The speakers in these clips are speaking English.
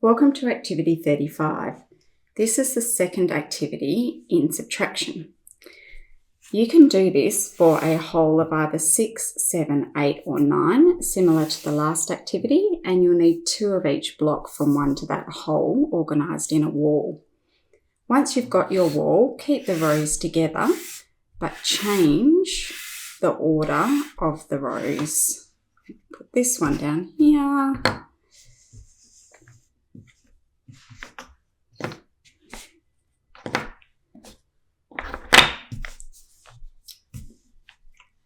Welcome to activity 35. This is the second activity in subtraction. You can do this for a whole of either 6, 7, 8 or 9, similar to the last activity, and you'll need 2 of each block from 1 to that whole organised in a wall. Once you've got your wall, keep the rows together, but change the order of the rows. Put this one down here.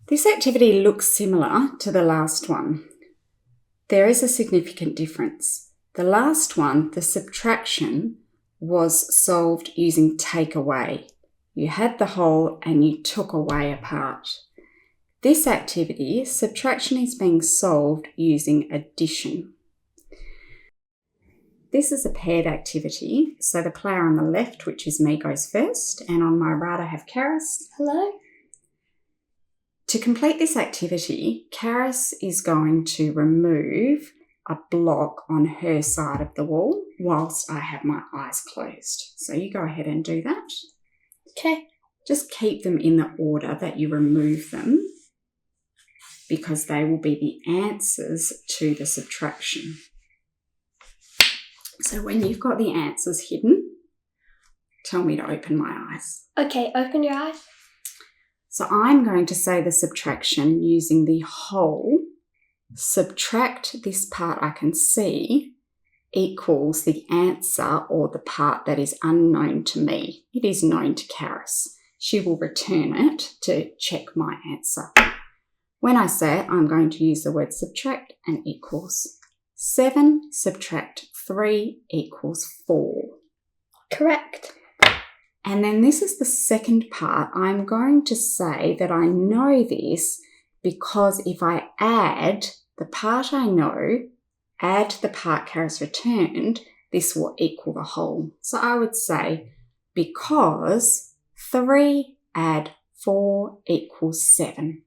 This activity looks similar to the last one. There is a significant difference. The last one, the subtraction, was solved using take away. You had the whole and you took away a part. This activity, subtraction, is being solved using addition. This is a paired activity, so the player on the left, which is me, goes first, and on my right I have Karis. Hello. To complete this activity, Karis is going to remove a block on her side of the wall whilst I have my eyes closed. So you go ahead and do that. Okay. Just keep them in the order that you remove them because they will be the answers to the subtraction. So when you've got the answers hidden, tell me to open my eyes. Okay, open your eyes. So I'm going to say the subtraction using the whole, subtract this part I can see, equals the answer or the part that is unknown to me. It is known to Karis. She will return it to check my answer. When I say it, I'm going to use the word subtract and equals. 7 subtract 3 equals 4. Correct. And then this is the second part. I'm going to say that I know this because if I add the part I know, add the part Karis returned, this will equal the whole. So I would say because 3 add 4 equals 7.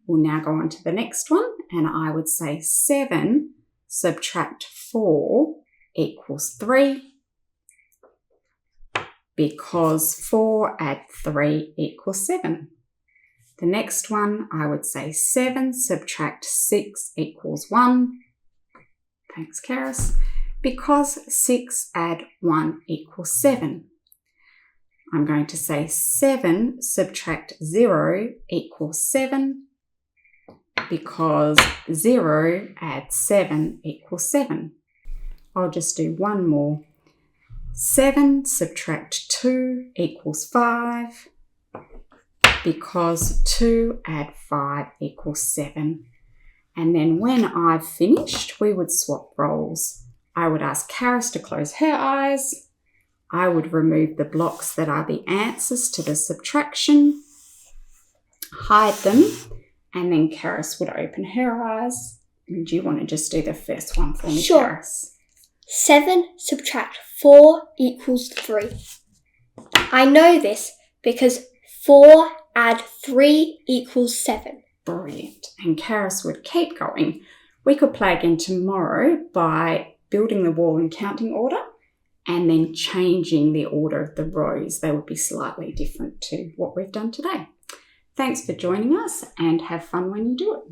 We'll now go on to the next one, and I would say 7 subtract 4 equals 3. Because 4 add 3 equals 7. The next one, I would say 7 subtract 6 equals 1. Thanks, Karis. Because 6 add 1 equals 7. I'm going to say 7 subtract 0 equals 7. Because 0 add 7 equals 7. I'll just do one more. 7 subtract 2 equals 5 because 2 add 5 equals 7. And then when I've finished, we would swap roles. I would ask Karis to close her eyes. I would remove the blocks that are the answers to the subtraction, hide them, and then Karis would open her eyes. And do you want to just do the first one for me, Sure. Karis? 7 subtract 4 equals 3. I know this because 4 add 3 equals 7. Brilliant. And Karis would keep going. We could play again tomorrow by building the wall in counting order and then changing the order of the rows. They would be slightly different to what we've done today. Thanks for joining us and have fun when you do it.